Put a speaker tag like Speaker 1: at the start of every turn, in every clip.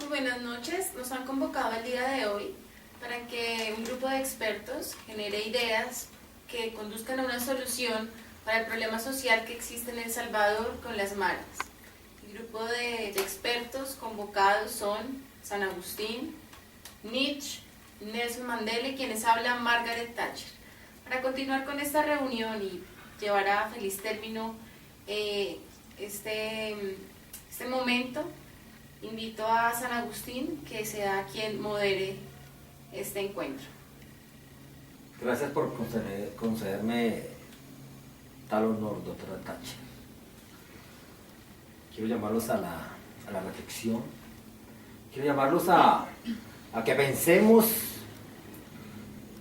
Speaker 1: buenas noches. Nos han convocado el día de hoy para que un grupo de expertos genere ideas que conduzcan a una solución para el problema social que existe en El Salvador con las maras. El grupo de expertos convocados son San Agustín, Nietzsche, Nelson Mandela y quienes hablan Margaret Thatcher. Para continuar con esta reunión y llevar a feliz término este momento, invito a San Agustín, que sea quien modere este encuentro.
Speaker 2: Gracias por concederme tal honor, doctora Thatcher. Quiero llamarlos a la reflexión. Quiero llamarlos a que pensemos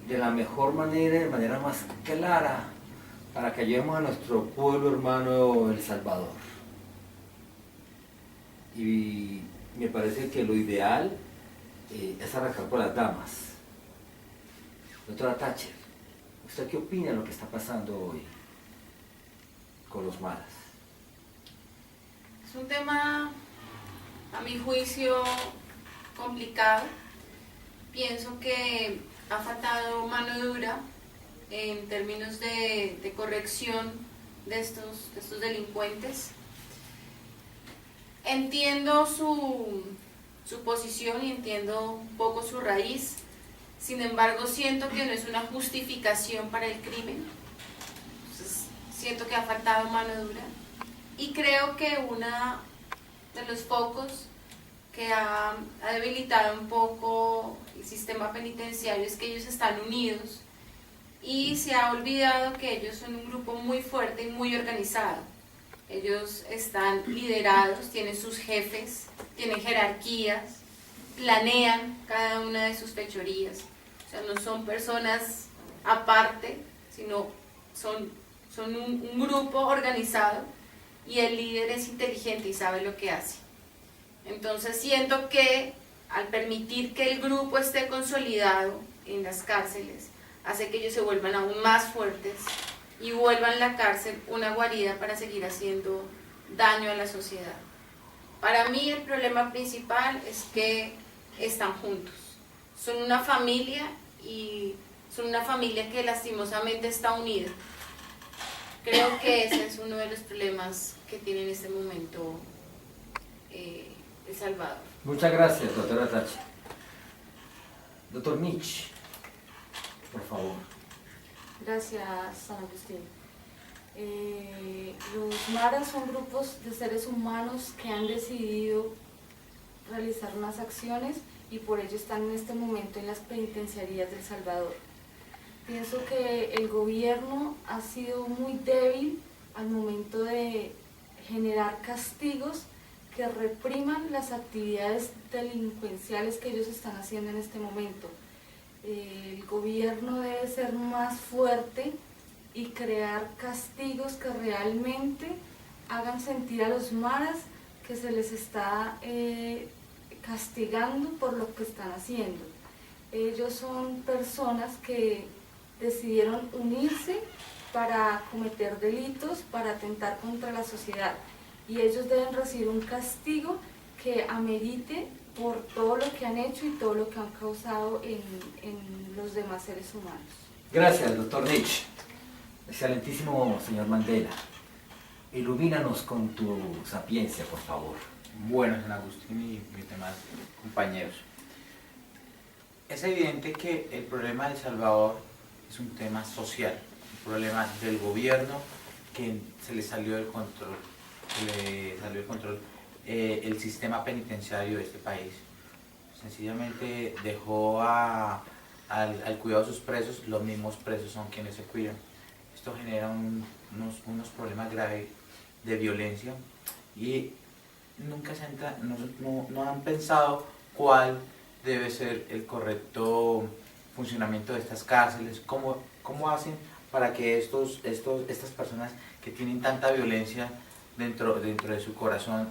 Speaker 2: de la mejor manera, de manera más clara, para que ayudemos a nuestro pueblo hermano El Salvador. Y me parece que lo ideal es arrancar por las damas. Doctora Thatcher, ¿usted qué opina de lo que está pasando hoy con los maras?
Speaker 1: Es un tema, a mi juicio, complicado. Pienso que ha faltado mano dura en términos de corrección de estos delincuentes. Entiendo su posición y entiendo un poco su raíz. Sin embargo, siento que no es una justificación para el crimen. Entonces, siento que ha faltado mano dura. Y creo que uno de los focos que ha debilitado un poco el sistema penitenciario es que ellos están unidos y se ha olvidado que ellos son un grupo muy fuerte y muy organizado. Ellos están liderados, tienen sus jefes, tienen jerarquías, planean cada una de sus fechorías. O sea, no son personas aparte, sino son un grupo organizado y el líder es inteligente y sabe lo que hace. Entonces siento que al permitir que el grupo esté consolidado en las cárceles, hace que ellos se vuelvan aún más fuertes y vuelvan la cárcel una guarida para seguir haciendo daño a la sociedad. Para mí el problema principal es que están juntos. Son una familia y son una familia que lastimosamente está unida. Creo que ese es uno de los problemas que tiene en este momento El Salvador.
Speaker 2: Muchas gracias, doctora Thatcher. Doctor Nietzsche, por favor.
Speaker 3: Gracias, San Agustín. Los maras son grupos de seres humanos que han decidido realizar unas acciones y por ello están en este momento en las penitenciarías de El Salvador. Pienso que el gobierno ha sido muy débil al momento de generar castigos que repriman las actividades delincuenciales que ellos están haciendo en este momento. El gobierno debe ser más fuerte y crear castigos que realmente hagan sentir a los maras que se les está castigando por lo que están haciendo. Ellos son personas que decidieron unirse para cometer delitos, para atentar contra la sociedad, y ellos deben recibir un castigo que amerite por todo lo que han hecho y todo lo que han causado en los demás seres humanos.
Speaker 2: Gracias, doctor Nietzsche. Excelentísimo señor Mandela. Ilumínanos con tu sapiencia, por favor.
Speaker 4: Bueno, San Agustín y mis demás compañeros. Es evidente que el problema de El Salvador es un tema social, un problema del gobierno que se le salió del control, el sistema penitenciario de este país. Sencillamente dejó al cuidado de sus presos, los mismos presos son quienes se cuidan. Esto genera unos problemas graves de violencia y nunca no han pensado cuál debe ser el correcto funcionamiento de estas cárceles, cómo hacen para que estas personas que tienen tanta violencia dentro de su corazón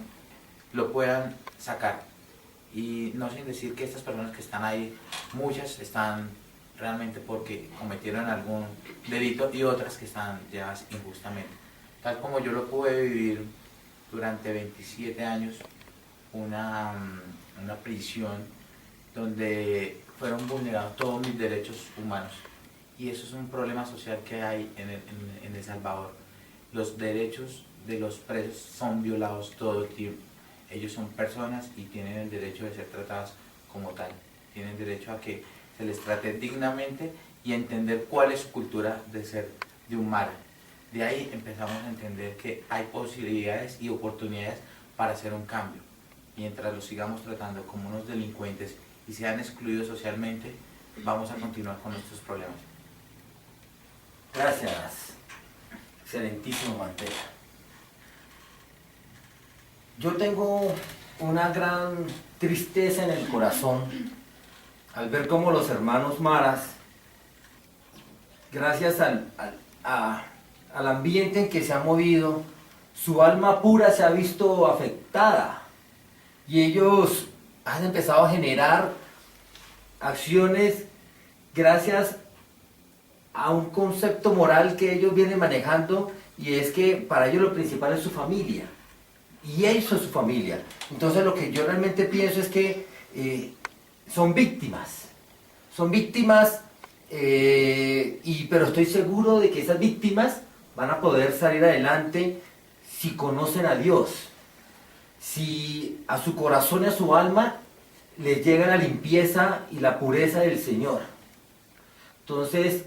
Speaker 4: lo puedan sacar. Y no sin decir que estas personas que están ahí, muchas están realmente porque cometieron algún delito y otras que están llevadas injustamente. Tal como yo lo pude vivir durante 27 años, una una prisión donde fueron vulnerados todos mis derechos humanos. Y eso es un problema social que hay en El Salvador. Los derechos de los presos son violados todo el tiempo. Ellos son personas y tienen el derecho de ser tratados como tal. Tienen derecho a que se les trate dignamente y entender cuál es su cultura de ser de un mara. De ahí empezamos a entender que hay posibilidades y oportunidades para hacer un cambio. Mientras los sigamos tratando como unos delincuentes y sean excluidos socialmente, vamos a continuar con nuestros problemas.
Speaker 2: Gracias, excelentísimo Mantilla. Yo tengo una gran tristeza en el corazón al ver cómo los hermanos maras, gracias al ambiente en que se ha movido, su alma pura se ha visto afectada y ellos han empezado a generar acciones gracias a un concepto moral que ellos vienen manejando, y es que para ellos lo principal es su familia y eso es su familia. Entonces lo que yo realmente pienso es que son víctimas, pero estoy seguro de que esas víctimas van a poder salir adelante si conocen a Dios, si a su corazón y a su alma les llega la limpieza y la pureza del Señor. Entonces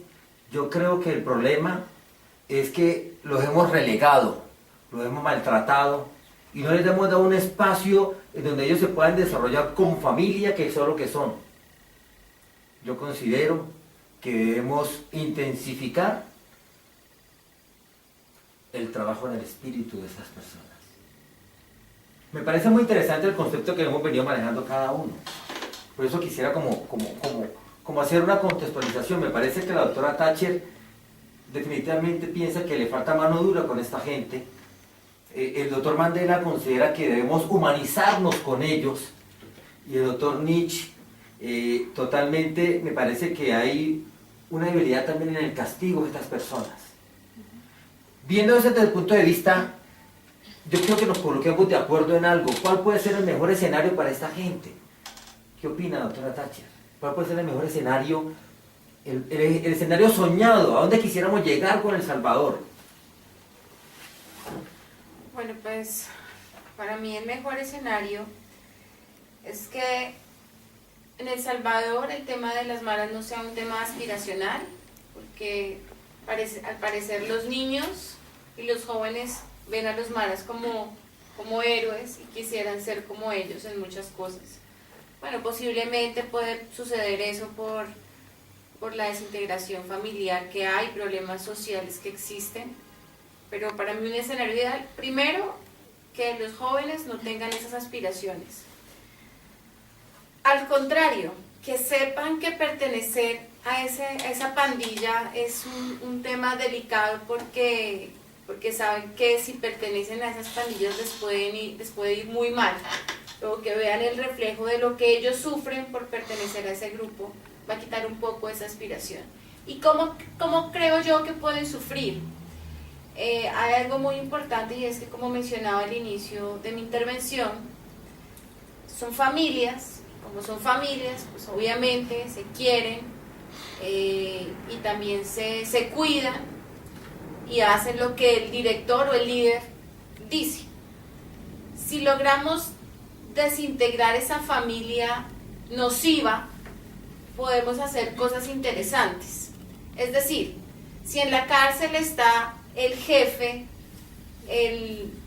Speaker 2: yo creo que el problema es que los hemos relegado, los hemos maltratado y no les hemos dado un espacio en donde ellos se puedan desarrollar como familia, que son lo que son. Yo considero que debemos intensificar el trabajo en el espíritu de esas personas. Me parece muy interesante el concepto que hemos venido manejando cada uno. Por eso quisiera como hacer una contextualización. Me parece que la doctora Thatcher definitivamente piensa que le falta mano dura con esta gente. El doctor Mandela considera que debemos humanizarnos con ellos. Y el doctor Nietzsche totalmente me parece que hay una debilidad también en el castigo de estas personas. Viendo desde el punto de vista, yo creo que nos coloquemos de acuerdo en algo. ¿Cuál puede ser el mejor escenario para esta gente? ¿Qué opina, doctora Thatcher? ¿Cuál puede ser el mejor escenario, el escenario soñado? ¿A dónde quisiéramos llegar con El Salvador?
Speaker 1: Bueno, pues para mí el mejor escenario es que en El Salvador el tema de las maras no sea un tema aspiracional, porque al parecer los niños y los jóvenes ven a los maras como héroes y quisieran ser como ellos en muchas cosas. Bueno, posiblemente puede suceder eso por la desintegración familiar que hay, problemas sociales que existen, pero para mí un escenario ideal, primero, que los jóvenes no tengan esas aspiraciones. Al contrario, que sepan que pertenecer a esa pandilla es un tema delicado porque saben que si pertenecen a esas pandillas les puede ir muy mal. Luego que vean el reflejo de lo que ellos sufren por pertenecer a ese grupo, va a quitar un poco esa aspiración. ¿Y cómo creo yo que pueden sufrir? Hay algo muy importante, y es que, como mencionaba al inicio de mi intervención, son familias. Como son familias, pues obviamente se quieren y también se cuidan y hacen lo que el director o el líder dice. Si logramos desintegrar esa familia nociva, podemos hacer cosas interesantes. Es decir, si en la cárcel está el jefe,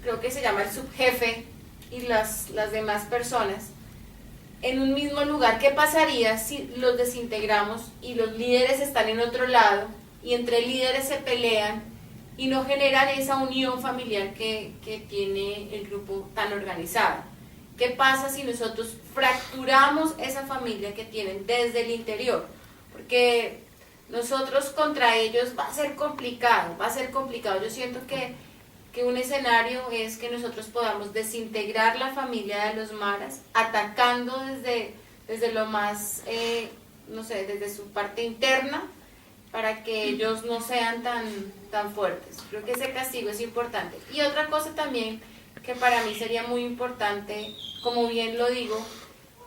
Speaker 1: creo que se llama el subjefe, y las demás personas, en un mismo lugar, ¿qué pasaría si los desintegramos y los líderes están en otro lado y entre líderes se pelean y no generan esa unión familiar que tiene el grupo tan organizado? ¿Qué pasa si nosotros fracturamos esa familia que tienen desde el interior? Porque nosotros contra ellos va a ser complicado. Yo siento que un escenario es que nosotros podamos desintegrar la familia de los maras, atacando desde lo más, desde su parte interna, para que ellos no sean tan fuertes. Creo que ese castigo es importante. Y otra cosa también que para mí sería muy importante, como bien lo digo,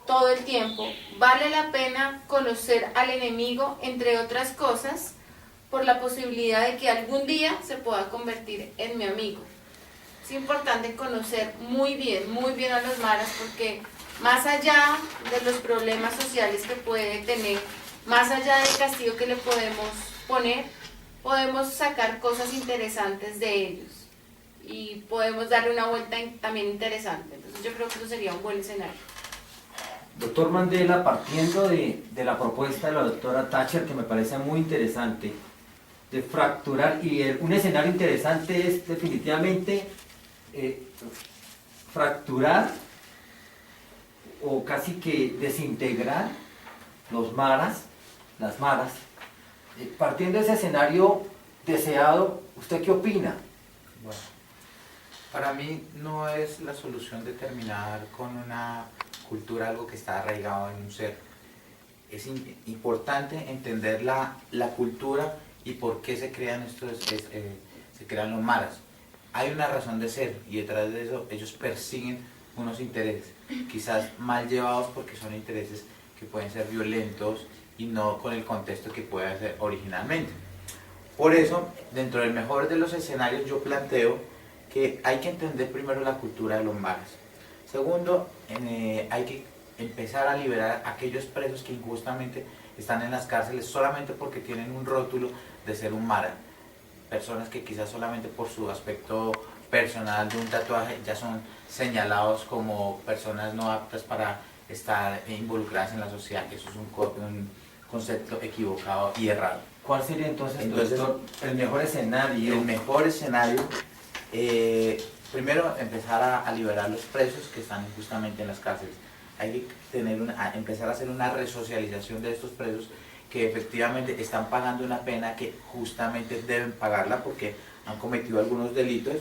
Speaker 1: todo el tiempo, vale la pena conocer al enemigo, entre otras cosas, por la posibilidad de que algún día se pueda convertir en mi amigo. Es importante conocer muy bien a los maras, porque más allá de los problemas sociales que puede tener, más allá del castigo que le podemos poner, podemos sacar cosas interesantes de ellos y podemos darle una vuelta también interesante. Entonces yo creo que eso sería un buen escenario.
Speaker 2: Doctor Mandela, partiendo de la propuesta de la doctora Thatcher, que me parece muy interesante, de fracturar, y un escenario interesante es definitivamente fracturar o casi que desintegrar los maras, las maras. Partiendo de ese escenario deseado, ¿usted qué opina?
Speaker 4: Bueno, para mí no es la solución determinar con una cultura algo que está arraigado en un ser. Es importante entender la cultura y por qué se crean se crean los maras. Hay una razón de ser y detrás de eso ellos persiguen unos intereses, quizás mal llevados porque son intereses que pueden ser violentos y no con el contexto que puede ser originalmente. Por eso, dentro del mejor de los escenarios, yo planteo que hay que entender primero la cultura de los maras. Segundo, hay que empezar a liberar a aquellos presos que injustamente están en las cárceles solamente porque tienen un rótulo de ser un mara. Personas que quizás solamente por su aspecto personal de un tatuaje ya son señalados como personas no aptas para estar involucradas en la sociedad. Eso es un concepto equivocado y errado.
Speaker 2: ¿Cuál sería entonces, doctor, el mejor escenario?
Speaker 4: El mejor escenario, primero empezar a liberar los presos que están injustamente en las cárceles. Hay que empezar a hacer una resocialización de estos presos que efectivamente están pagando una pena que justamente deben pagarla porque han cometido algunos delitos,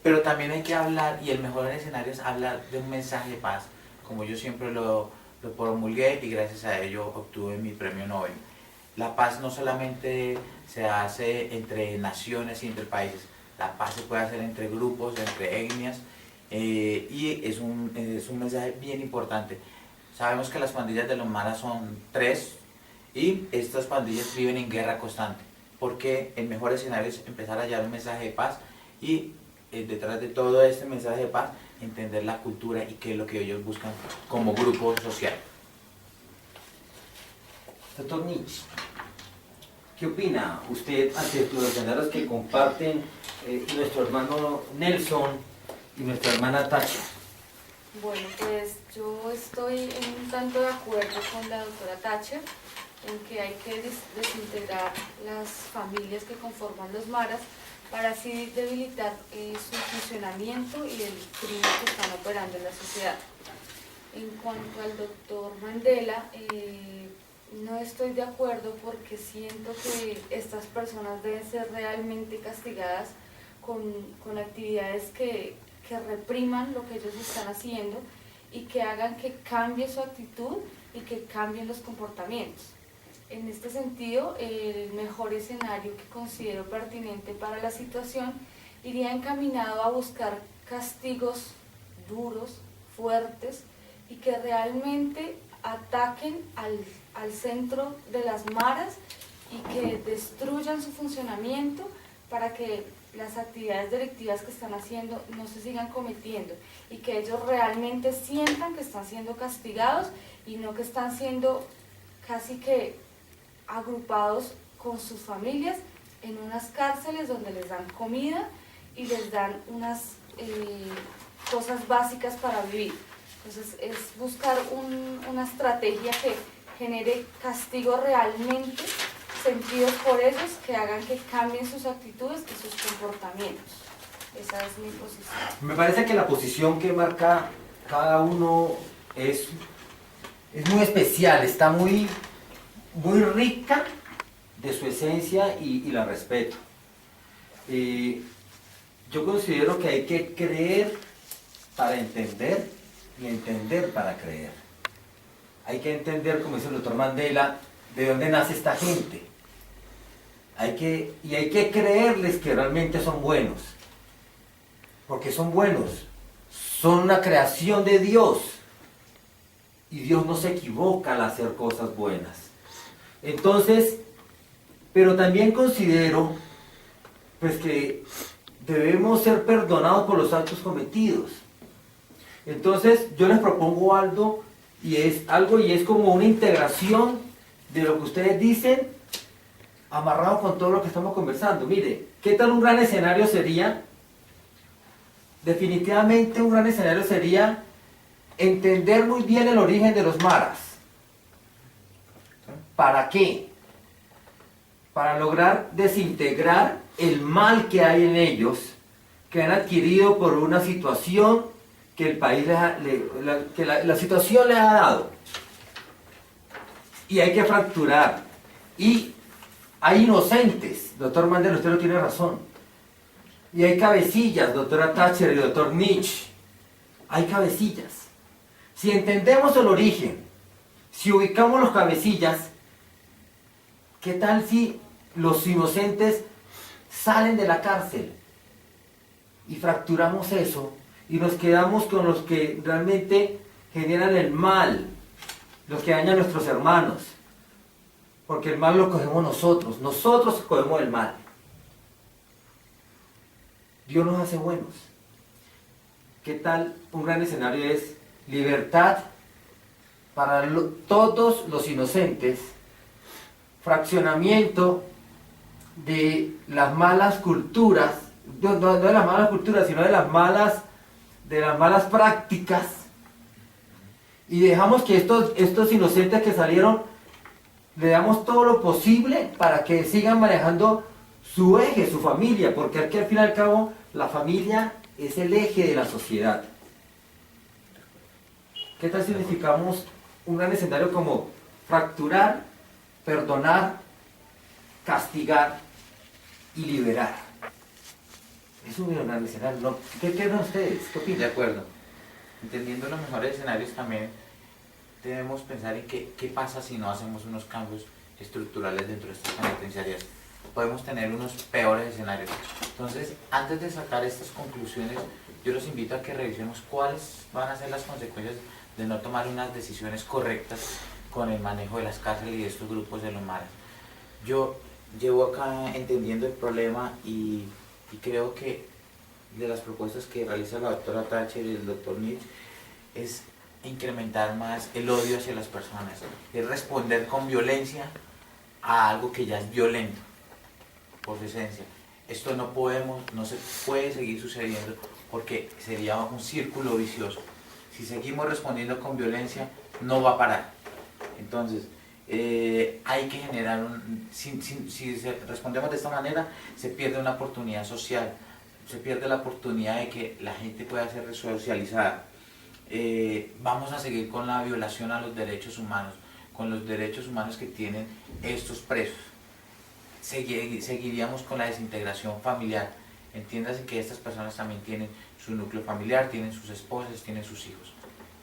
Speaker 4: pero también hay que hablar, y el mejor escenario es hablar de un mensaje de paz, como yo siempre lo promulgué y gracias a ello obtuve mi premio Nobel. La paz no solamente se hace entre naciones y entre países, la paz se puede hacer entre grupos, entre etnias, y es un mensaje bien importante. Sabemos que las pandillas de los maras son 3 y estas pandillas viven en guerra constante, porque el mejor escenario es empezar a hallar un mensaje de paz y detrás de todo este mensaje de paz entender la cultura y qué es lo que ellos buscan como grupo social.
Speaker 2: Doctor Nietzsche, ¿qué opina usted ante los escenarios que comparten nuestro hermano Nelson y nuestra hermana Thatcher?
Speaker 3: Bueno, pues yo estoy un tanto de acuerdo con la doctora Thatcher en que hay que desintegrar las familias que conforman los maras para así debilitar su funcionamiento y el crimen que están operando en la sociedad. En cuanto al doctor Mandela, no estoy de acuerdo porque siento que estas personas deben ser realmente castigadas con actividades que repriman lo que ellos están haciendo y que hagan que cambie su actitud y que cambien los comportamientos. En este sentido, el mejor escenario que considero pertinente para la situación iría encaminado a buscar castigos duros, fuertes y que realmente ataquen al centro de las maras y que destruyan su funcionamiento para que las actividades delictivas que están haciendo no se sigan cometiendo y que ellos realmente sientan que están siendo castigados y no que están siendo casi que agrupados con sus familias en unas cárceles donde les dan comida y les dan unas cosas básicas para vivir. Entonces es buscar una estrategia que genere castigo realmente sentidos por ellos, que hagan que cambien sus actitudes y sus comportamientos. Esa es mi posición.
Speaker 2: Me parece que la posición que marca cada uno es muy especial, está muy rica de su esencia y la respeto. Yo considero que hay que creer para entender y entender para creer. Hay que entender, como dice el doctor Mandela, de dónde nace esta gente. Hay que creerles que realmente son buenos, porque son buenos, son una creación de Dios. Y Dios no se equivoca al hacer cosas buenas. Entonces, pero también considero pues que debemos ser perdonados por los actos cometidos. Entonces, yo les propongo algo y es como una integración de lo que ustedes dicen amarrado con todo lo que estamos conversando. Mire, ¿qué tal un gran escenario sería? Definitivamente un gran escenario sería entender muy bien el origen de los maras. ¿Para qué? Para lograr desintegrar el mal que hay en ellos, que han adquirido por una situación que el país la situación les ha dado. Y hay que fracturar. Y hay inocentes, doctor Mandela, usted no tiene razón. Y hay cabecillas, doctora Thatcher y doctor Nietzsche. Hay cabecillas. Si entendemos el origen, si ubicamos los cabecillas, ¿qué tal si los inocentes salen de la cárcel? Y fracturamos eso y nos quedamos con los que realmente generan el mal, los que dañan a nuestros hermanos. Porque el mal lo cogemos nosotros cogemos el mal. Dios nos hace buenos. ¿Qué tal? Un gran escenario es libertad para todos los inocentes, fraccionamiento de las malas culturas, no de las malas culturas, sino de las malas prácticas, y dejamos que estos inocentes que salieron, le damos todo lo posible para que sigan manejando su eje, su familia, porque aquí al fin y al cabo la familia es el eje de la sociedad. ¿Qué tal si significamos un gran escenario como fracturar, perdonar, castigar y liberar? Es un gran escenario, ¿no? ¿Qué creen ustedes? ¿Qué opinan?
Speaker 4: De acuerdo. Entendiendo los mejores escenarios también debemos pensar en qué pasa si no hacemos unos cambios estructurales dentro de estas penitenciarias. Podemos tener unos peores escenarios. Entonces, antes de sacar estas conclusiones, yo los invito a que revisemos cuáles van a ser las consecuencias de no tomar unas decisiones correctas con el manejo de las cárceles y de estos grupos de los maras. Yo llevo acá entendiendo el problema y creo que de las propuestas que realiza la doctora Thatcher y el doctor Nietzsche es incrementar más el odio hacia las personas, es responder con violencia a algo que ya es violento por su esencia. Esto no se puede seguir sucediendo porque sería un círculo vicioso. Si seguimos respondiendo con violencia, no va a parar. Entonces, hay que generar si respondemos de esta manera, se pierde una oportunidad social, se pierde la oportunidad de que la gente pueda ser resocializada. Vamos a seguir con la violación a los derechos humanos, con los derechos humanos que tienen estos presos. Seguiríamos con la desintegración familiar. Entiéndase que estas personas también tienen su núcleo familiar, tienen sus esposas, tienen sus hijos.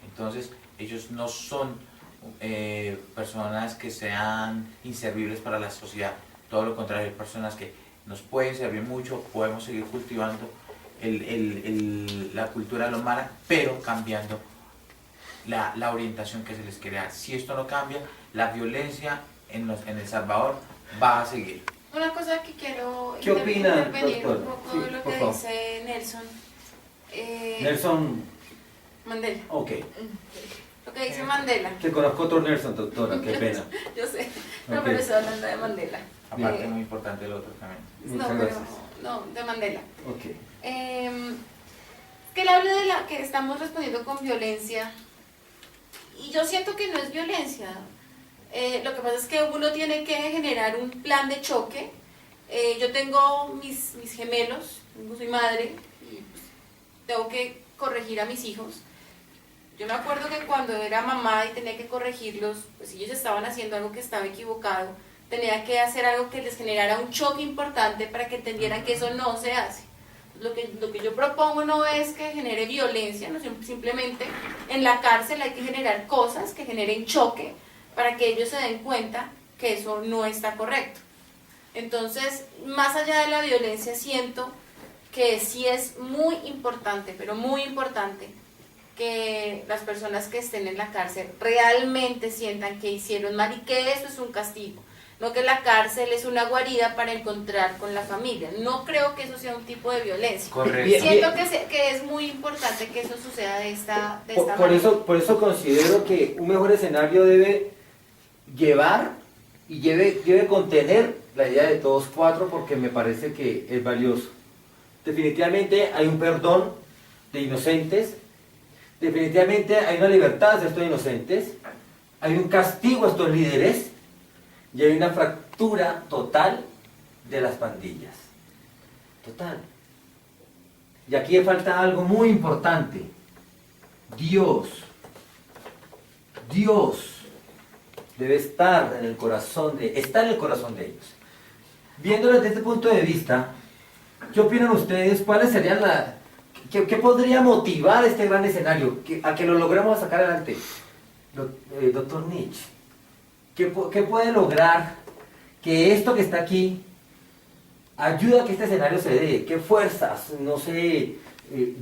Speaker 4: Entonces, ellos no son personas que sean inservibles para la sociedad. Todo lo contrario, hay personas que nos pueden servir mucho, podemos seguir cultivando la cultura de los maras, pero cambiando la orientación que se les quiere dar. Si esto no cambia, la violencia en El Salvador va a seguir.
Speaker 1: Una cosa que quiero
Speaker 2: ¿Qué opina,
Speaker 1: intervenir
Speaker 2: doctor?
Speaker 1: un poco
Speaker 2: Sí,
Speaker 1: de lo
Speaker 2: por
Speaker 1: que
Speaker 2: favor.
Speaker 1: dice Nelson.
Speaker 2: Nelson,
Speaker 1: Mandela.
Speaker 2: ok.
Speaker 1: Lo que dice Mandela.
Speaker 2: Te conozco otro Nelson, doctora, qué pena.
Speaker 1: Yo sé. No,
Speaker 2: Ok.
Speaker 1: pero estoy hablando de Mandela.
Speaker 4: Aparte, muy importante el otro también.
Speaker 1: No,
Speaker 2: Muchas
Speaker 1: pero
Speaker 2: gracias.
Speaker 1: no, de Mandela.
Speaker 2: Ok.
Speaker 1: Que él habla de la que estamos respondiendo con violencia. Y yo siento que no es violencia. Lo que pasa es que uno tiene que generar un plan de choque. Yo tengo mis gemelos, soy madre, y pues, tengo que corregir a mis hijos. Yo me acuerdo que cuando era mamá y tenía que corregirlos, pues si ellos estaban haciendo algo que estaba equivocado, tenía que hacer algo que les generara un choque importante para que entendieran que eso no se hace. Lo que yo propongo no es que genere violencia, no, simplemente en la cárcel hay que generar cosas que generen choque para que ellos se den cuenta que eso no está correcto. Entonces, más allá de la violencia, siento que sí es muy importante, pero muy importante, que las personas que estén en la cárcel realmente sientan que hicieron mal y que eso es un castigo, no que la cárcel es una guarida para encontrar con la familia. No creo que eso sea un tipo de violencia.
Speaker 4: Correcto.
Speaker 1: Siento que es muy importante que eso suceda de esta manera.
Speaker 2: Por eso considero que un mejor escenario debe llevar y debe contener la idea de todos cuatro, porque me parece que es valioso. Definitivamente hay un perdón de inocentes, definitivamente hay una libertad de estos inocentes, hay un castigo a estos líderes y hay una fractura total de las pandillas. Total. Y aquí falta algo muy importante. Dios debe estar en el corazón de ellos. Viéndolo desde este punto de vista, ¿qué opinan ustedes? ¿Cuáles serían qué podría motivar este gran escenario a que lo logremos sacar adelante? Doctor Nietzsche, ¿qué puede lograr que esto que está aquí ayude a que este escenario se dé? ¿Qué fuerzas? No sé,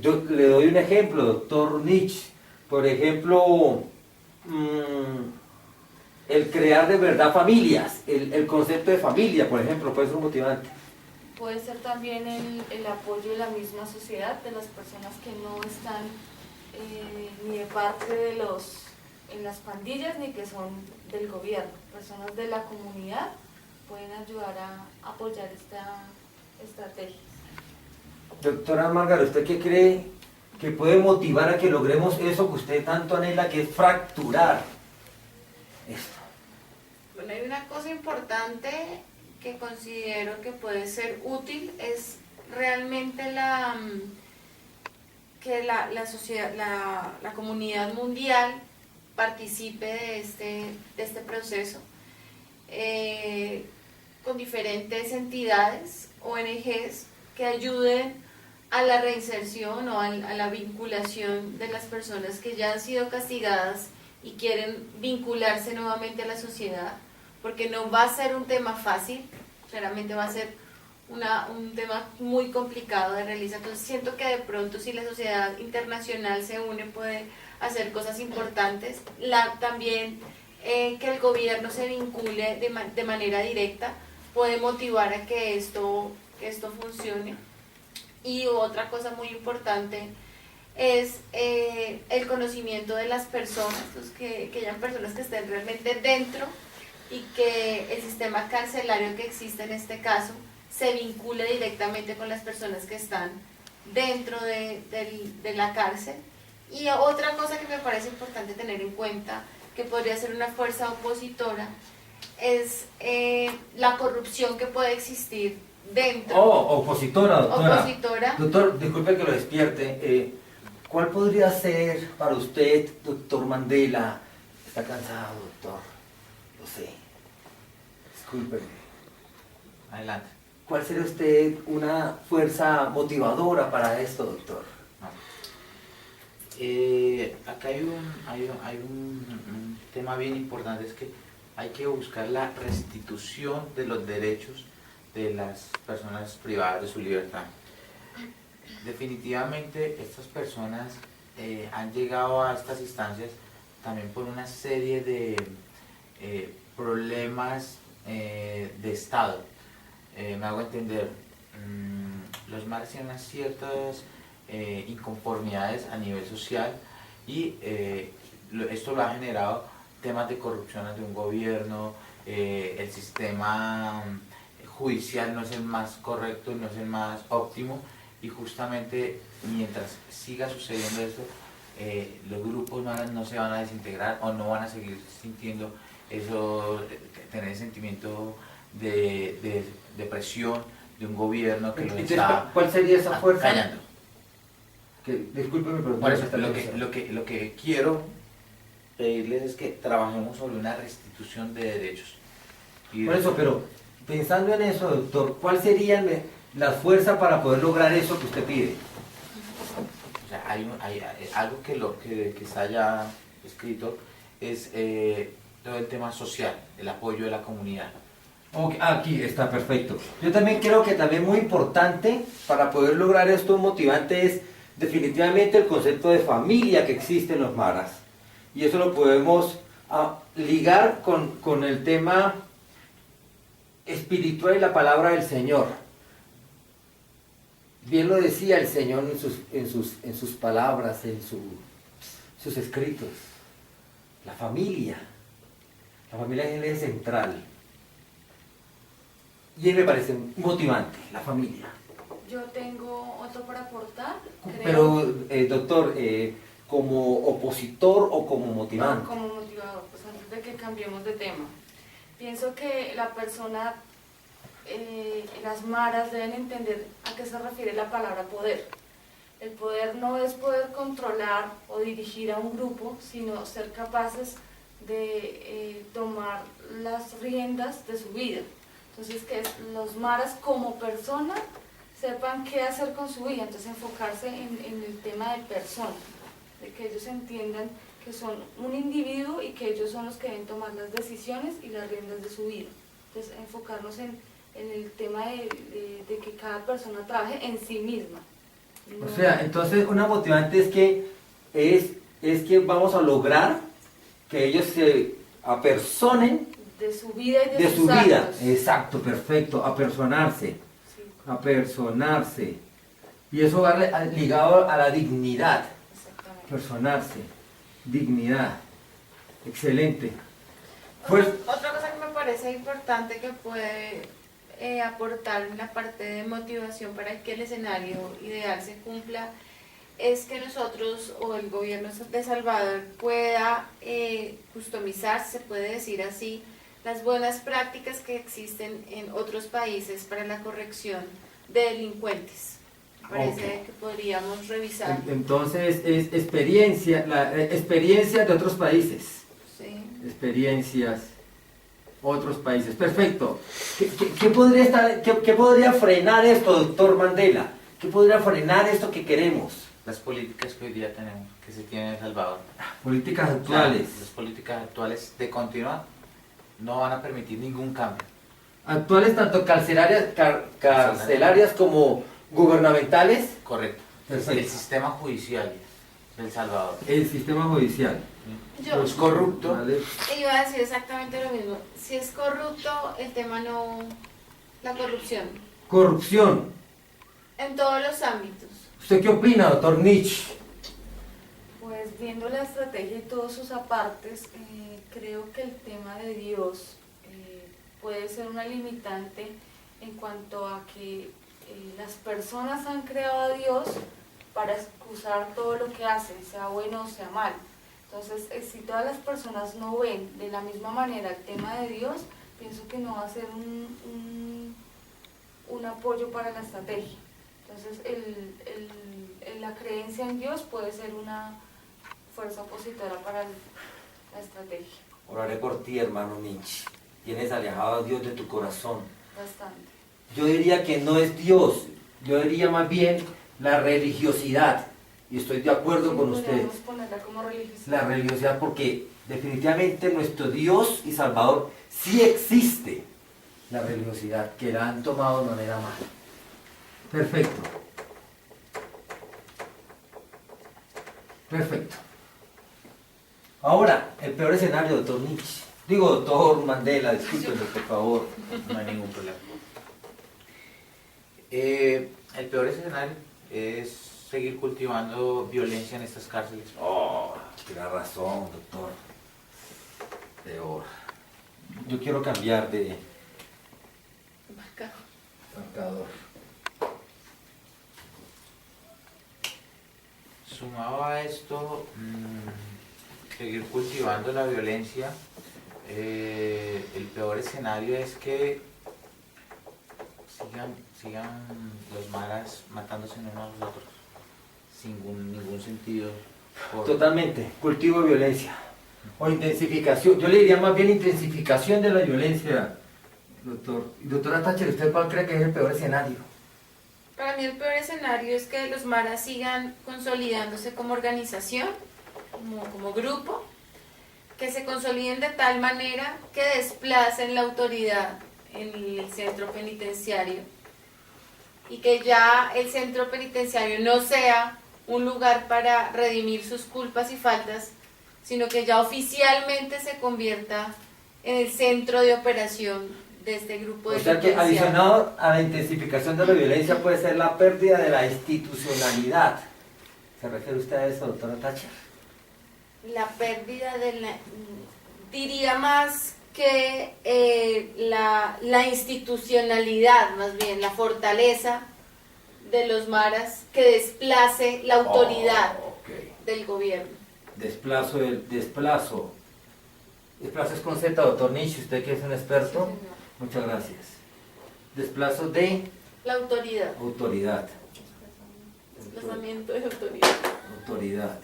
Speaker 2: yo le doy un ejemplo, doctor Nietzsche. Por ejemplo, el crear de verdad familias, el concepto de familia, por ejemplo, puede ser un motivante.
Speaker 3: Puede ser también el apoyo de la misma sociedad, de las personas que no están ni de parte en las pandillas ni que son del gobierno. Personas de la comunidad pueden ayudar a apoyar esta estrategia.
Speaker 2: Doctora Márgara, ¿usted qué cree que puede motivar a que logremos eso que usted tanto anhela, que es fracturar esto?
Speaker 1: Bueno, hay una cosa importante que considero que puede ser útil, es realmente que la sociedad, la comunidad mundial participe de este proceso con diferentes entidades, ONGs, que ayuden a la reinserción o a la vinculación de las personas que ya han sido castigadas y quieren vincularse nuevamente a la sociedad, porque no va a ser un tema fácil, claramente va a ser un tema muy complicado de realizar. Entonces siento que de pronto si la sociedad internacional se une puede hacer cosas importantes. También que el gobierno se vincule de manera directa puede motivar a que esto funcione. Y otra cosa muy importante es el conocimiento de las personas, que hayan personas que estén realmente dentro y que el sistema carcelario que existe en este caso se vincule directamente con las personas que están dentro de la cárcel. Y otra cosa que me parece importante tener en cuenta, que podría ser una fuerza opositora, es la corrupción que puede existir dentro.
Speaker 2: Opositora, doctora.
Speaker 1: Opositora.
Speaker 2: Doctor, disculpe que lo despierte. ¿Cuál podría ser para usted, doctor Mandela? ¿Está cansado, doctor? Lo sé. Discúlpeme.
Speaker 4: Adelante.
Speaker 2: ¿Cuál sería usted una fuerza motivadora para esto, doctor?
Speaker 4: Acá hay un tema bien importante, es que hay que buscar la restitución de los derechos de las personas privadas de su libertad. Definitivamente estas personas han llegado a estas instancias también por una serie de problemas de Estado. Me hago entender, los mares tienen unas ciertas inconformidades a nivel social y esto lo ha generado temas de corrupción ante un gobierno, el sistema judicial no es el más correcto, no es el más óptimo, y justamente mientras siga sucediendo esto, los grupos no se van a desintegrar o no van a seguir sintiendo eso, tener el sentimiento de presión de un gobierno que los está
Speaker 2: ¿cuál sería esa fuerza?
Speaker 4: callando.
Speaker 2: Discúlpeme, pero
Speaker 4: Por eso lo que quiero pedirles es que trabajemos sobre una restitución de derechos.
Speaker 2: Por eso, pero pensando en eso, doctor, ¿cuál sería la fuerza para poder lograr eso que usted pide?
Speaker 4: O sea, hay algo que está ya escrito, es todo el tema social, el apoyo de la comunidad.
Speaker 2: Okay, aquí está perfecto. Yo también creo que también muy importante para poder lograr esto, un motivante es definitivamente el concepto de familia que existe en los maras. Y eso lo podemos ligar con el tema espiritual y la palabra del Señor. Bien lo decía el Señor en sus palabras, en sus escritos. La familia es el eje central. Y me parece motivante, la familia.
Speaker 3: Yo tengo otro para aportar.
Speaker 2: Pero, doctor, ¿como opositor o como motivante?
Speaker 3: No, como motivador, pues antes de que cambiemos de tema. Pienso que la persona, las maras deben entender a qué se refiere la palabra poder. El poder no es poder controlar o dirigir a un grupo, sino ser capaces de tomar las riendas de su vida. Entonces, que los maras como persona sepan qué hacer con su vida, entonces enfocarse en el tema de persona, de que ellos entiendan que son un individuo y que ellos son los que deben tomar las decisiones y las riendas de su vida. Entonces, enfocarnos en el tema de que cada persona trabaje en sí misma.
Speaker 2: O sea, entonces una motivante es que vamos a lograr que ellos se apersonen
Speaker 3: de su vida y
Speaker 2: de
Speaker 3: sus
Speaker 2: su vida.
Speaker 3: actos.
Speaker 2: Exacto, perfecto, apersonarse.
Speaker 3: Sí,
Speaker 2: Apersonarse. Y eso va ligado a la dignidad.
Speaker 3: exactamente.
Speaker 2: Personarse. Dignidad. Excelente. Pues,
Speaker 1: Otra cosa que me parece importante que puede aportar en la parte de motivación para que el escenario ideal se cumpla es que nosotros o el gobierno de Salvador pueda customizar, se puede decir así, las buenas prácticas que existen en otros países para la corrección de delincuentes. Me parece que podríamos revisar.
Speaker 2: entonces es experiencia de otros países.
Speaker 1: Sí.
Speaker 2: Experiencias, otros países. Perfecto. ¿Qué podría frenar esto, doctor Mandela? ¿Qué podría frenar esto que queremos?
Speaker 4: Las políticas que hoy día tenemos, que se tienen en El Salvador.
Speaker 2: Políticas actuales.
Speaker 4: Las políticas actuales de continuar no van a permitir ningún cambio.
Speaker 2: Actuales tanto carcelarias como gubernamentales.
Speaker 4: Correcto.
Speaker 2: Perfecto.
Speaker 4: El sistema judicial de El Salvador
Speaker 2: El sistema judicial.
Speaker 1: Yo
Speaker 4: es corrupto.
Speaker 2: ¿Vale?
Speaker 1: iba a decir exactamente lo mismo. Si es corrupto, el tema no... La corrupción.
Speaker 2: Corrupción.
Speaker 1: En todos los ámbitos.
Speaker 2: ¿Usted qué opina, doctor Nietzsche?
Speaker 3: Pues viendo la estrategia y todos sus apartes, creo que el tema de Dios puede ser una limitante en cuanto a que las personas han creado a Dios para excusar todo lo que hacen, sea bueno o sea mal. Entonces, si todas las personas no ven de la misma manera el tema de Dios, pienso que no va a ser un apoyo para la estrategia. Entonces, la creencia en Dios puede ser una fuerza opositora para la estrategia,
Speaker 2: Oraré por ti, hermano Nietzsche. Tienes alejado a Dios de tu corazón.
Speaker 3: bastante.
Speaker 2: Yo diría que no es Dios, yo diría más bien la religiosidad. Y estoy de acuerdo con ustedes.
Speaker 3: Podríamos ponerla como religiosidad.
Speaker 2: La religiosidad, porque definitivamente nuestro Dios y Salvador sí existe. La religiosidad, que la han tomado de manera mala. Perfecto. Perfecto. Ahora, el peor escenario, doctor Nietzsche. Digo, doctor Mandela, discúlpenme, por favor.
Speaker 4: No hay ningún problema. El peor escenario es seguir cultivando violencia en estas cárceles.
Speaker 2: Oh, tiene razón, doctor. Peor. Yo quiero cambiar de marcador.
Speaker 4: Sumado a esto, seguir cultivando la violencia, el peor escenario es que sigan los maras matándose unos a los otros sin ningún sentido.
Speaker 2: Totalmente, cultivo de violencia. O intensificación. Yo le diría más bien intensificación de la violencia, doctor. Doctora Thatcher, ¿usted cuál cree que es el peor escenario?
Speaker 1: Para mí el peor escenario es que los maras sigan consolidándose como organización, como grupo, que se consoliden de tal manera que desplacen la autoridad en el centro penitenciario y que ya el centro penitenciario no sea un lugar para redimir sus culpas y faltas, sino que ya oficialmente se convierta en el centro de operación de este grupo
Speaker 2: O sea que
Speaker 1: delincuencial.
Speaker 2: adicionado a la intensificación de la violencia puede ser la pérdida de la institucionalidad. ¿Se refiere usted a eso, doctora Thatcher?
Speaker 1: La pérdida de la... diría más que la institucionalidad, más bien, la fortaleza de los maras que desplace la autoridad del gobierno.
Speaker 2: Desplazo es con Z, doctor Nishi, usted que es un experto.
Speaker 3: Sí, señor.
Speaker 2: Muchas gracias. Desplazo de
Speaker 1: La autoridad.
Speaker 2: autoridad.
Speaker 1: Desplazamiento de autoridad.
Speaker 2: Autoridad.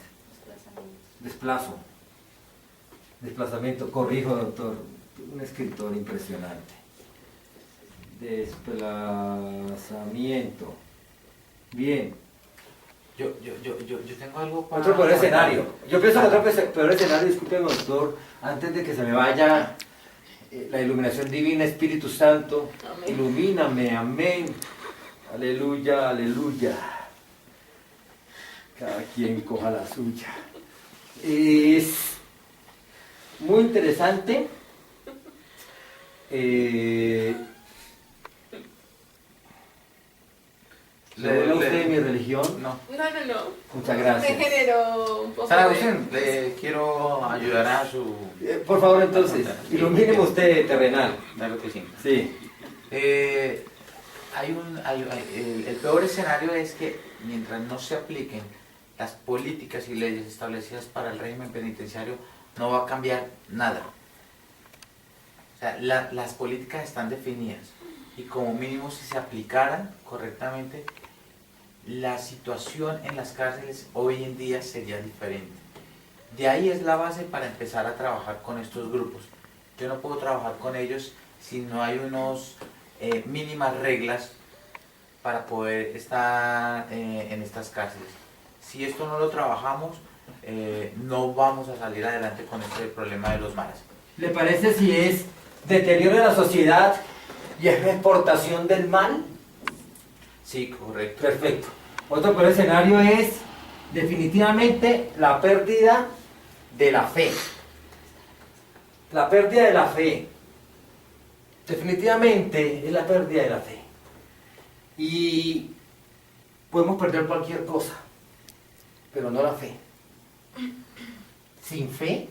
Speaker 2: Desplazamiento, corrijo, doctor. Un escritor impresionante. Desplazamiento. Bien.
Speaker 4: Yo tengo algo para...
Speaker 2: Otro peor escenario. Yo pienso que otro peor escenario, discúlpeme, doctor, antes de que se me vaya la iluminación divina, Espíritu Santo,
Speaker 1: Amén.
Speaker 2: ilumíname, amén. Aleluya, aleluya. Cada quien coja la suya. Es muy interesante. ¿Le habla usted de mi religión?
Speaker 4: No.
Speaker 1: No.
Speaker 2: Muchas gracias.
Speaker 1: Me generó un poco
Speaker 4: Sara
Speaker 1: de...
Speaker 4: Agustín, le quiero ayudar a su...
Speaker 2: Por favor, entonces, ilumíneme usted, terrenal.
Speaker 4: Claro que sí.
Speaker 2: Sí.
Speaker 4: El peor escenario es que mientras no se apliquen las políticas y leyes establecidas para el régimen penitenciario, no va a cambiar nada. O sea, las políticas están definidas y como mínimo si se aplicaran correctamente, la situación en las cárceles hoy en día sería diferente. De ahí es la base para empezar a trabajar con estos grupos. Yo no puedo trabajar con ellos si no hay unos mínimas reglas para poder estar en estas cárceles. Si esto no lo trabajamos, no vamos a salir adelante con este problema de los maras.
Speaker 2: ¿Le parece si es deterioro de la sociedad y es exportación del mal?
Speaker 4: Sí, correcto.
Speaker 2: Perfecto. Otro peor escenario es definitivamente la pérdida de la fe. La pérdida de la fe. Definitivamente es la pérdida de la fe. Y podemos perder cualquier cosa, pero no la fe. Sin fe,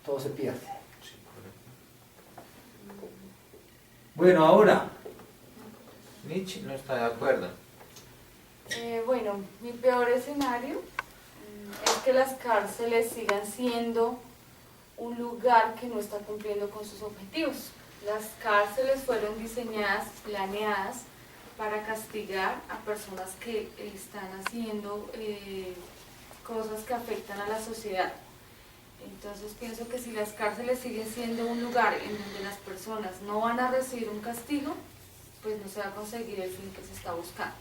Speaker 2: todo se pierde.
Speaker 4: Sí, correcto.
Speaker 2: Bueno, ahora,
Speaker 4: Nietzsche no está de acuerdo.
Speaker 3: Bueno, mi peor escenario es que las cárceles sigan siendo un lugar que no está cumpliendo con sus objetivos. Las cárceles fueron diseñadas, planeadas para castigar a personas que están haciendo cosas que afectan a la sociedad. Entonces pienso que si las cárceles siguen siendo un lugar en donde las personas no van a recibir un castigo, pues no se va a conseguir el fin que se está buscando.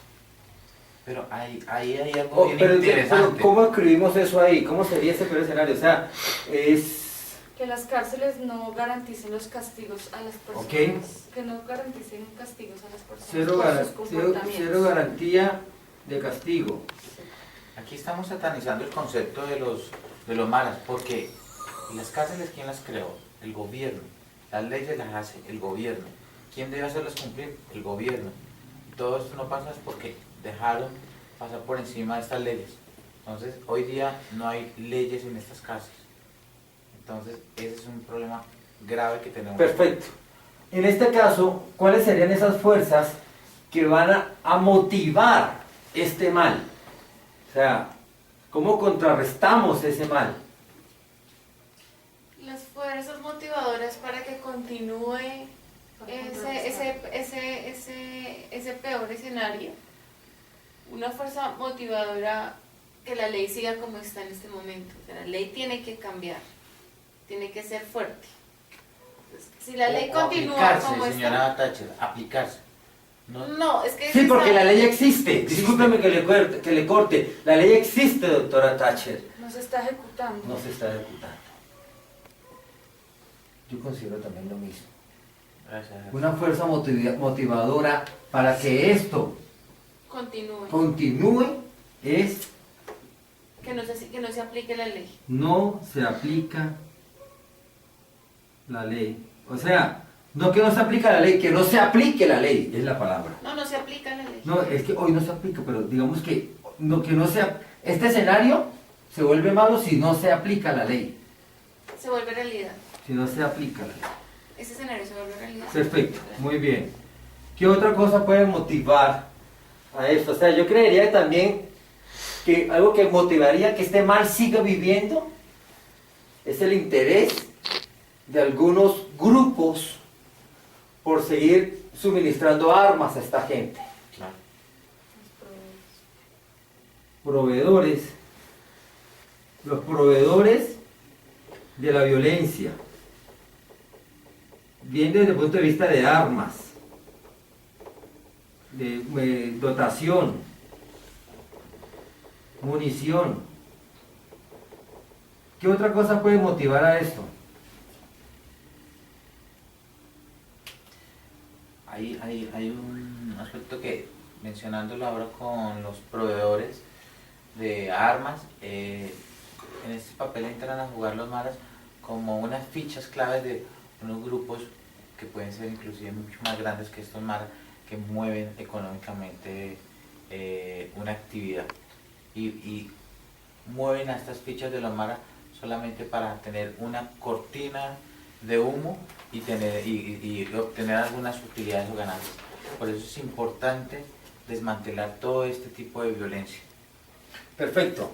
Speaker 4: Pero ahí hay algo bien
Speaker 2: pero
Speaker 4: interesante.
Speaker 2: ¿cómo escribimos eso ahí? ¿Cómo sería ese peor escenario? O sea, es...
Speaker 3: Que las cárceles no garanticen los castigos a las personas,
Speaker 2: Ok.
Speaker 3: que no garanticen castigos a las personas
Speaker 2: Cero,
Speaker 3: por sus comportamientos.
Speaker 2: cero garantía de castigo.
Speaker 4: Aquí estamos satanizando el concepto de los maras, porque las cárceles, ¿quién las creó? El gobierno. Las leyes las hace el gobierno. ¿Quién debe hacerlas cumplir? El gobierno. Y todo esto no pasa es porque dejaron pasar por encima de estas leyes. Entonces, hoy día no hay leyes en estas cárceles. Entonces, ese es un problema grave que tenemos.
Speaker 2: Perfecto. En este caso, ¿cuáles serían esas fuerzas que van a motivar este mal? O sea, ¿cómo contrarrestamos ese mal?
Speaker 1: Las fuerzas motivadoras para que continúe ese peor escenario. Una fuerza motivadora, que la ley siga como está en este momento. O sea, la ley tiene que cambiar, tiene que ser fuerte. Entonces, si la ley
Speaker 4: O
Speaker 1: continúa
Speaker 4: aplicarse,
Speaker 1: como
Speaker 4: señora
Speaker 1: está...
Speaker 4: Thatcher, aplicarse.
Speaker 1: No, es que...
Speaker 2: Sí, porque
Speaker 1: está-
Speaker 2: la ley existe. Discúlpeme que le corte. La ley existe, doctora Thatcher.
Speaker 3: No se está ejecutando.
Speaker 2: No se está ejecutando. Yo considero también lo mismo.
Speaker 4: Gracias.
Speaker 2: Una fuerza motivadora para que esto continúe es
Speaker 1: que no se aplique la ley.
Speaker 2: no se aplica la ley. O sea, no que no se aplica la ley, que no se aplique la ley, es la palabra.
Speaker 1: No se aplica la ley.
Speaker 2: No, es que hoy no se aplica, pero digamos que no sea, este escenario se vuelve malo si no se aplica la ley.
Speaker 1: Se vuelve realidad.
Speaker 2: Si no se aplica la ley.
Speaker 1: Ese escenario se vuelve realidad.
Speaker 2: Perfecto, muy bien. ¿Qué otra cosa puede motivar a esto? O sea, yo creería también que algo que motivaría que este mal siga viviendo es el interés de algunos grupos por seguir suministrando armas a esta gente.
Speaker 4: Claro.
Speaker 2: Proveedores, los proveedores de la violencia, bien desde el punto de vista de armas, de dotación, munición. ¿Qué otra cosa puede motivar a esto?
Speaker 4: Hay un aspecto que, mencionándolo ahora con los proveedores de armas, en este papel entran a jugar los maras como unas fichas claves de unos grupos que pueden ser inclusive mucho más grandes que estos maras, que mueven económicamente una actividad y mueven a estas fichas de los maras solamente para tener una cortina de humo y obtener algunas utilidades o ganancias. Por eso es importante desmantelar todo este tipo de violencia.
Speaker 2: Perfecto.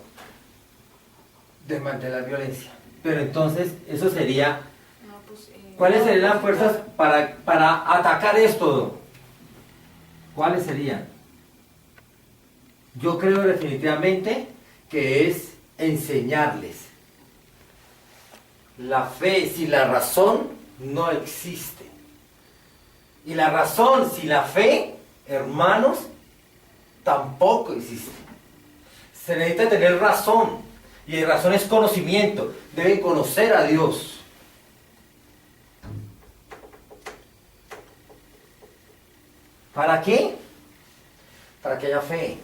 Speaker 2: Desmantelar violencia. Pero entonces, eso sería...
Speaker 3: No, pues,
Speaker 2: ¿Cuáles serían las fuerzas para atacar esto? ¿Cuáles serían? Yo creo definitivamente que es enseñarles. La fe sin la razón no existe. Y la razón sin la fe, hermanos, tampoco existe. Se necesita tener razón. Y razón es conocimiento. Deben conocer a Dios. ¿Para qué? Para que haya fe.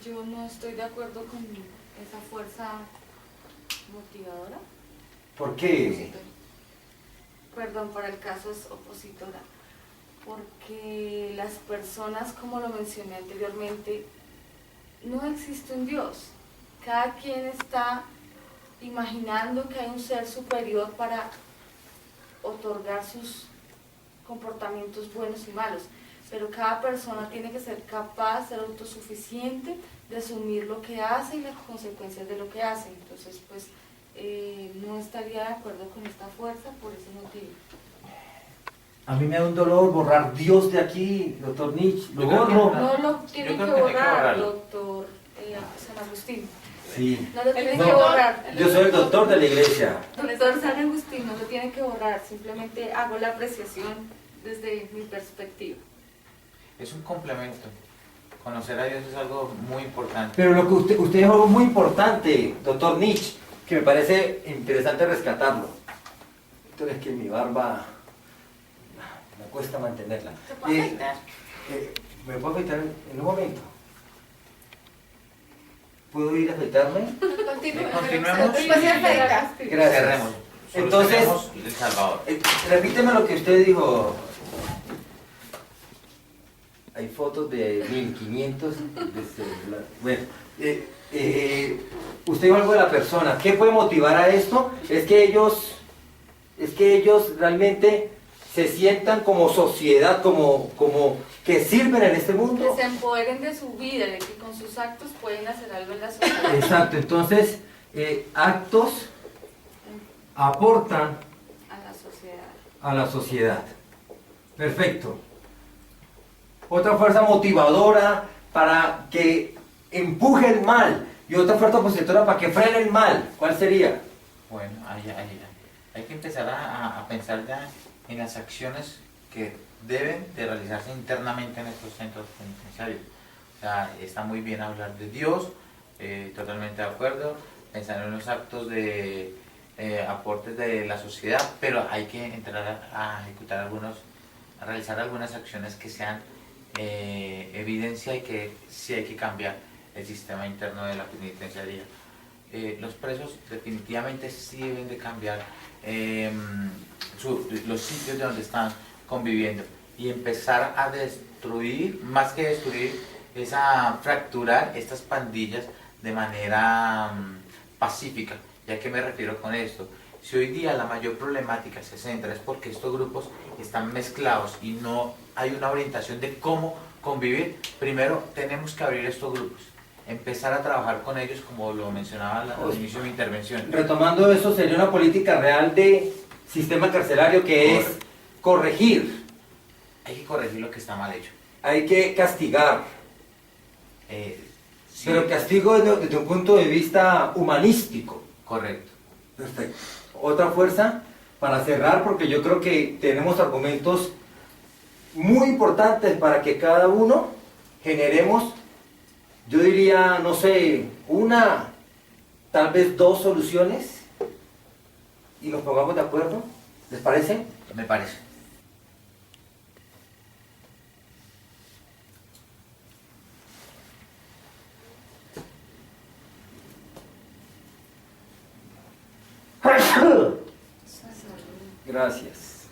Speaker 3: Yo no estoy de acuerdo con esa fuerza motivadora.
Speaker 2: ¿Por qué?
Speaker 3: Perdón, para el caso es opositora. Porque las personas, como lo mencioné anteriormente, no existe un Dios. Cada quien está imaginando que hay un ser superior para otorgar sus comportamientos buenos y malos. Pero cada persona tiene que ser capaz, ser autosuficiente de asumir lo que hace y las consecuencias de lo que hace. Entonces, pues, no estaría de acuerdo con esta fuerza por ese motivo.
Speaker 2: A mí me da un dolor borrar Dios de aquí, doctor Nietzsche. Lo
Speaker 4: Yo creo que
Speaker 2: borro.
Speaker 3: No lo tiene
Speaker 4: Yo
Speaker 3: que
Speaker 4: creo que hay que
Speaker 3: borrar,
Speaker 4: borrarlo.
Speaker 3: doctor San Agustín.
Speaker 2: Sí.
Speaker 3: No lo tiene
Speaker 2: No,
Speaker 3: que borrar.
Speaker 2: Yo soy el doctor de la iglesia.
Speaker 3: Doctor San Agustín, no lo tiene que borrar. Simplemente hago la apreciación desde mi perspectiva.
Speaker 4: Es un complemento. Conocer a Dios es algo muy importante.
Speaker 2: Pero lo que usted dijo algo muy importante, doctor Nietzsche, que me parece interesante rescatarlo. Entonces, es que mi barba me cuesta mantenerla.
Speaker 1: ¿Se puede afeitar?
Speaker 2: ¿Me puedo afeitar en un momento? ¿Puedo ir a afeitarme?
Speaker 4: Continuemos.
Speaker 1: Después se afeita.
Speaker 2: Gracias.
Speaker 4: Cerremos.
Speaker 2: Entonces,
Speaker 4: Solucionemos El Salvador.
Speaker 2: Repíteme lo que usted dijo. Hay fotos de 1500 de celular. Bueno, usted dijo algo de la persona. ¿Qué puede motivar a esto? Es que ellos realmente se sientan como sociedad, como que sirven en este mundo.
Speaker 3: Que se empoderen de su vida, de que con sus actos pueden hacer algo en la sociedad.
Speaker 2: Exacto, entonces actos aportan
Speaker 3: A la sociedad.
Speaker 2: a la sociedad. Perfecto. Otra fuerza motivadora para que empuje el mal y otra fuerza opositora para que frene el mal. ¿Cuál sería?
Speaker 4: Bueno, hay que empezar a pensar ya en las acciones que deben de realizarse internamente en estos centros penitenciarios. O sea, está muy bien hablar de Dios, totalmente de acuerdo, pensar en los actos de aportes de la sociedad, pero hay que entrar a ejecutar a realizar algunas acciones que sean evidencia y que sí hay que cambiar el sistema interno de la penitenciaría. Los presos definitivamente sí deben de cambiar los sitios de donde están conviviendo y empezar a destruir, más que destruir, es a fracturar estas pandillas de manera pacífica. ¿Y a qué me refiero con esto? Si hoy día la mayor problemática se centra es porque estos grupos están mezclados y no hay una orientación de cómo convivir, primero tenemos que abrir estos grupos, empezar a trabajar con ellos como lo mencionaba al inicio de mi intervención.
Speaker 2: Retomando eso, sería una política real de sistema carcelario que es corregir.
Speaker 4: Hay que corregir lo que está mal hecho.
Speaker 2: Hay que castigar.
Speaker 4: Sí,
Speaker 2: pero el castigo desde un punto de vista humanístico.
Speaker 4: correcto.
Speaker 2: Perfecto. Otra fuerza para cerrar, porque yo creo que tenemos argumentos muy importantes para que cada uno generemos, yo diría, no sé, una, tal vez dos soluciones y nos pongamos de acuerdo. ¿Les parece?
Speaker 4: Me parece.
Speaker 2: Gracias.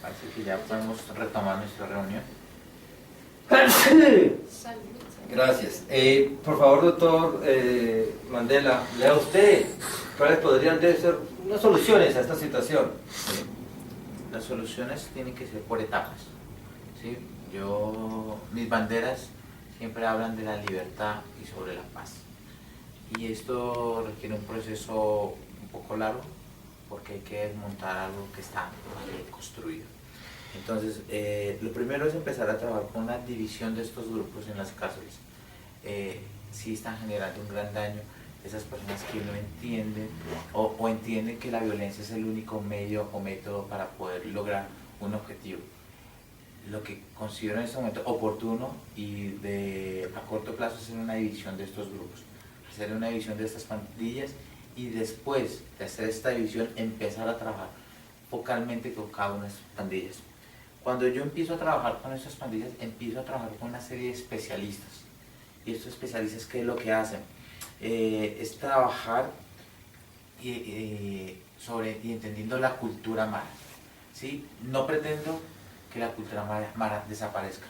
Speaker 4: Parece que ya podemos retomar nuestra reunión.
Speaker 2: Gracias. Por favor, doctor Mandela, lea usted cuáles podrían ser unas soluciones a esta situación.
Speaker 4: Las soluciones tienen que ser por etapas. ¿Sí? Mis banderas siempre hablan de la libertad y sobre la paz. Y esto requiere un proceso un poco largo porque hay que desmontar algo que está mal construido. Entonces, lo primero es empezar a trabajar con la división de estos grupos en las cárceles. Sí están generando un gran daño esas personas que no entienden o entienden que la violencia es el único medio o método para poder lograr un objetivo. Lo que considero en este momento oportuno y a corto plazo es hacer una división de estos grupos, hacer una división de estas pandillas y después de hacer esta división empezar a trabajar focalmente con cada una de estas pandillas. Cuando yo empiezo a trabajar con estas pandillas, empiezo a trabajar con una serie de especialistas. Y estos especialistas, ¿qué es lo que hacen? Es trabajar sobre y entendiendo la cultura mara. ¿Sí? No pretendo que la cultura mara desaparezca.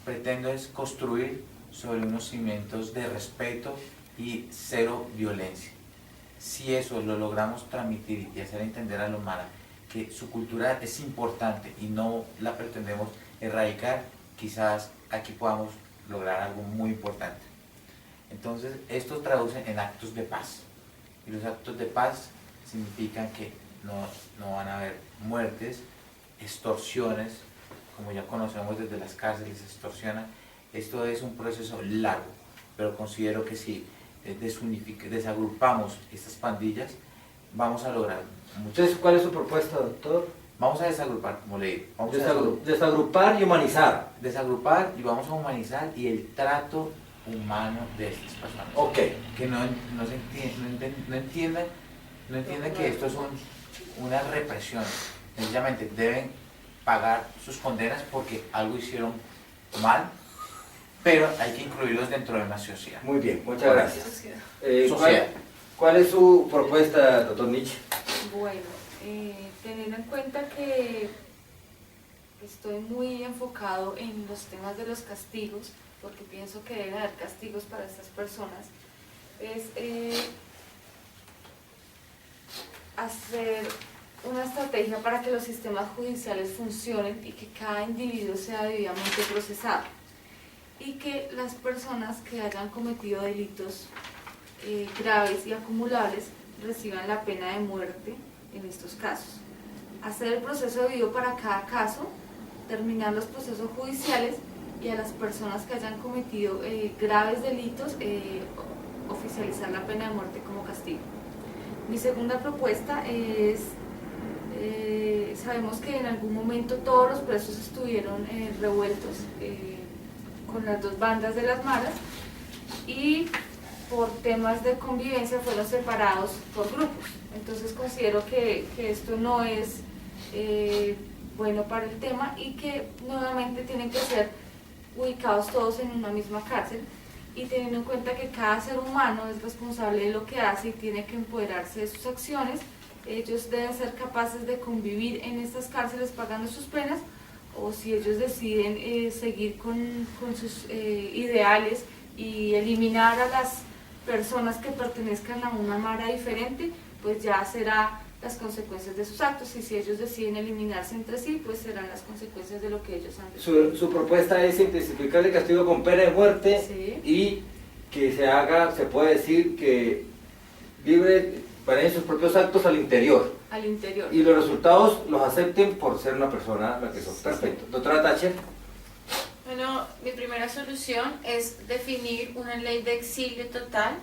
Speaker 4: Pretendo es construir sobre unos cimientos de respeto y cero violencia. Si eso lo logramos transmitir y hacer entender a los mara que su cultura es importante y no la pretendemos erradicar, quizás aquí podamos lograr algo muy importante. Entonces, esto traduce en actos de paz. Y los actos de paz significan que no van a haber muertes, extorsiones, como ya conocemos desde las cárceles, extorsionan. Esto es un proceso largo, pero considero que si desagrupamos estas pandillas, vamos a lograr mucho.
Speaker 2: Entonces, ¿cuál es su propuesta, doctor?
Speaker 4: Vamos a desagrupar, como le digo. Vamos a
Speaker 2: desagrupar y humanizar.
Speaker 4: Desagrupar y vamos a humanizar y el trato humano de estas personas.
Speaker 2: Ok.
Speaker 4: Que no entiendan que esto es una represión. Sencillamente deben pagar sus condenas porque algo hicieron mal, pero hay que incluirlos dentro de una sociedad.
Speaker 2: Muy bien, muchas gracias.
Speaker 4: Sociedad.
Speaker 2: ¿Cuál es su propuesta, doctor Nietzsche?
Speaker 3: Bueno, teniendo en cuenta que estoy muy enfocado en los temas de los castigos, porque pienso que deben haber castigos para estas personas, es hacer una estrategia para que los sistemas judiciales funcionen y que cada individuo sea debidamente procesado y que las personas que hayan cometido delitos graves y acumulables reciban la pena de muerte en estos casos. Hacer el proceso debido para cada caso, terminar los procesos judiciales y a las personas que hayan cometido graves delitos oficializar la pena de muerte como castigo. Mi segunda propuesta es, sabemos que en algún momento todos los presos estuvieron revueltos con las dos bandas de las maras y por temas de convivencia fueron separados por grupos. Entonces considero que esto no es bueno para el tema y que nuevamente tienen que ser ubicados todos en una misma cárcel, y teniendo en cuenta que cada ser humano es responsable de lo que hace y tiene que empoderarse de sus acciones, ellos deben ser capaces de convivir en estas cárceles pagando sus penas, o si ellos deciden seguir con sus ideales y eliminar a las personas que pertenezcan a una mara diferente, pues ya será las consecuencias de sus actos, y si ellos deciden eliminarse entre sí, pues serán las consecuencias de lo que ellos han decidido.
Speaker 2: Su propuesta es intensificar el castigo con pena de muerte,
Speaker 3: Sí.
Speaker 2: y que se puede decir que libre para sus propios actos al interior.
Speaker 3: Al interior.
Speaker 2: Y los resultados los acepten por ser una persona la que son.
Speaker 3: Sí.
Speaker 2: Perfecto. Doctora Thatcher.
Speaker 1: Bueno, mi primera solución es definir una ley de exilio total,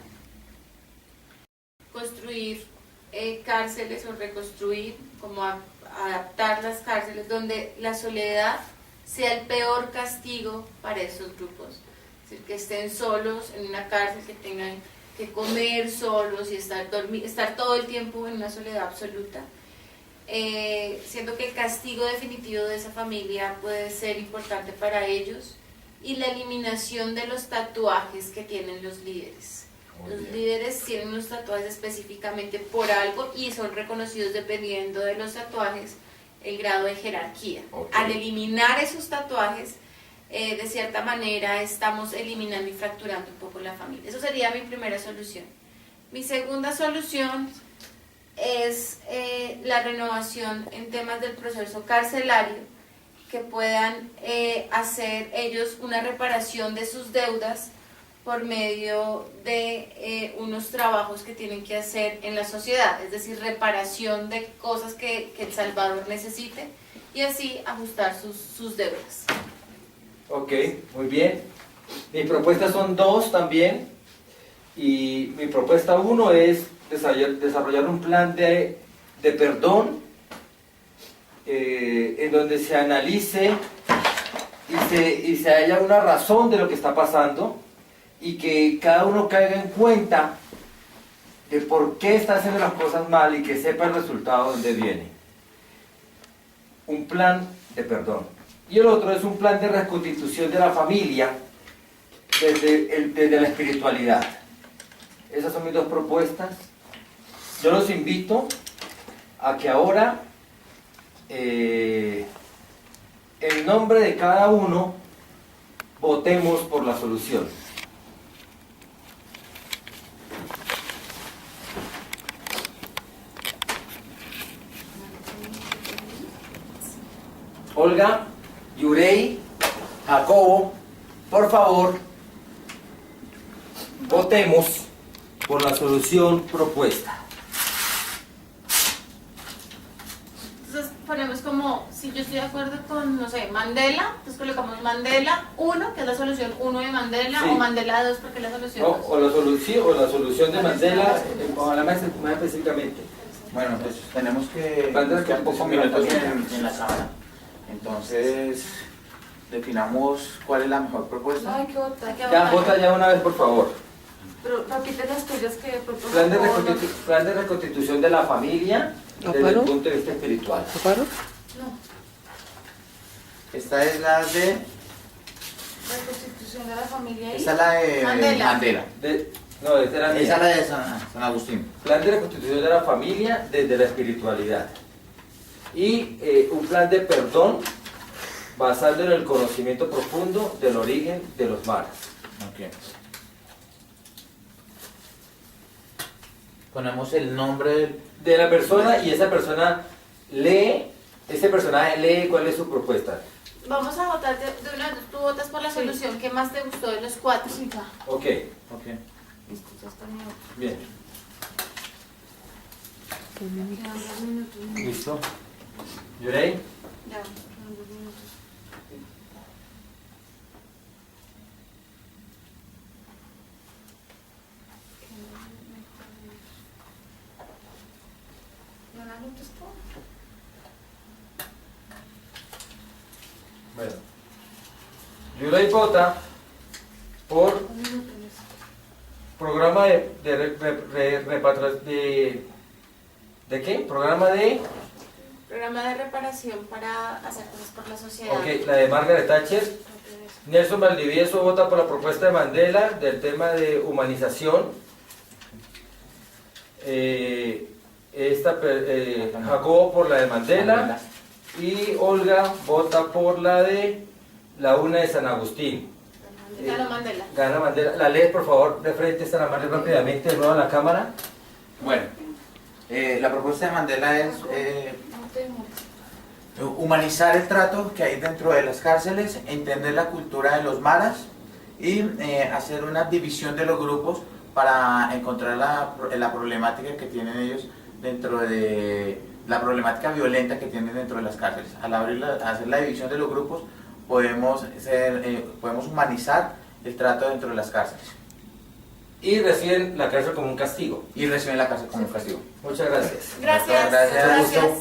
Speaker 1: construir cárceles o reconstruir, como adaptar las cárceles donde la soledad sea el peor castigo para esos grupos. Es decir, que estén solos en una cárcel, que tengan que comer solos y estar todo el tiempo en una soledad absoluta. Siento que el castigo definitivo de esa familia puede ser importante para ellos, y la eliminación de los tatuajes que tienen los líderes. Los líderes tienen unos tatuajes específicamente por algo y son reconocidos dependiendo de los tatuajes el grado de jerarquía. Al eliminar esos tatuajes, de cierta manera estamos eliminando y fracturando un poco la familia. Eso sería mi primera solución. Mi segunda solución es la renovación en temas del proceso carcelario, que puedan hacer ellos una reparación de sus deudas por medio de unos trabajos que tienen que hacer en la sociedad, es decir, reparación de cosas que El Salvador necesite, y así ajustar sus deudas.
Speaker 2: Ok, muy bien. Mis propuestas son dos también, y mi propuesta uno es desarrollar un plan de perdón en donde se analice y se haya una razón de lo que está pasando, y que cada uno caiga en cuenta de por qué está haciendo las cosas mal y que sepa el resultado de dónde viene. Un plan de perdón. Y el otro es un plan de reconstitución de la familia desde la espiritualidad. Esas son mis dos propuestas. Yo los invito a que ahora, en nombre de cada uno, votemos por la solución. Olga, Yurey, Jacobo, por favor, votemos por la solución propuesta.
Speaker 1: Entonces ponemos como, si yo estoy de acuerdo con, no sé, Mandela, entonces colocamos Mandela 1, que es la solución 1 de Mandela,
Speaker 2: Sí.
Speaker 1: o Mandela 2, porque es la solución 2.
Speaker 2: O la solución de Mandela, ojalá más específicamente.
Speaker 4: Bueno, pues tenemos que
Speaker 2: Van a
Speaker 4: quedar pocos
Speaker 2: tener
Speaker 4: minutos
Speaker 2: que-
Speaker 4: en la sala. Entonces, definamos cuál es la mejor propuesta.
Speaker 3: No hay que votar.
Speaker 1: Hay que
Speaker 2: Ya, vota ya una vez, por favor.
Speaker 3: Pero repite las tuyas que propuso.
Speaker 2: Plan de reconstitución de la familia desde el
Speaker 5: ¿Aparo?
Speaker 2: punto de vista espiritual.
Speaker 5: ¿Aparo?
Speaker 3: No,
Speaker 4: Esta es la de...
Speaker 3: la constitución de la familia.
Speaker 4: Esta es la de
Speaker 1: Mandela.
Speaker 4: Mandela.
Speaker 2: No, esta era
Speaker 4: Esa es
Speaker 2: mía.
Speaker 4: la de San Agustín.
Speaker 2: Plan de reconstitución de la familia desde la espiritualidad. Y un plan de perdón basado en el conocimiento profundo del origen de los maras.
Speaker 4: Ok. Ponemos el nombre
Speaker 2: De la persona, y esa persona lee, ese personaje lee cuál es su propuesta.
Speaker 1: Vamos a votar de una vez. Tú votas por la
Speaker 3: Sí.
Speaker 1: solución que más te gustó de los 4.
Speaker 3: Sí, ya.
Speaker 2: Ok,
Speaker 4: Ok.
Speaker 3: Listo, ya está mi voto.
Speaker 2: bien.
Speaker 3: Quedan 2 minutos.
Speaker 2: ¿Listo? ¿Yurey?
Speaker 1: Ya.
Speaker 3: Quedan 2 minutos. ¿No la notas tú?
Speaker 2: Bueno. Yurey vota por
Speaker 3: 1 minuto, listo.
Speaker 2: programa de
Speaker 5: ¿De qué? Programa de...
Speaker 1: Programa de reparación para hacer cosas por la sociedad.
Speaker 5: Ok, la de Margaret Thatcher. Nelson Valdivieso vota por la propuesta de Mandela del tema de humanización. Jacobo por la de Mandela. Y Olga vota por la de la una de San Agustín.
Speaker 1: Gana Mandela.
Speaker 5: Gana Mandela. La lees, por favor, de frente, Sara Marley, rápidamente, de nuevo a la cámara.
Speaker 4: Bueno, la propuesta de Mandela es humanizar el trato que hay dentro de las cárceles, entender la cultura de los maras y hacer una división de los grupos para encontrar la problemática que tienen ellos dentro de la problemática violenta que tienen dentro de las cárceles. Al hacer la división de los grupos podemos humanizar el trato dentro de las cárceles.
Speaker 5: Y reciben la cárcel como un castigo.
Speaker 4: Y reciben la cárcel como un castigo.
Speaker 5: Muchas gracias.
Speaker 1: Gracias.
Speaker 4: Gracias.
Speaker 1: Gracias.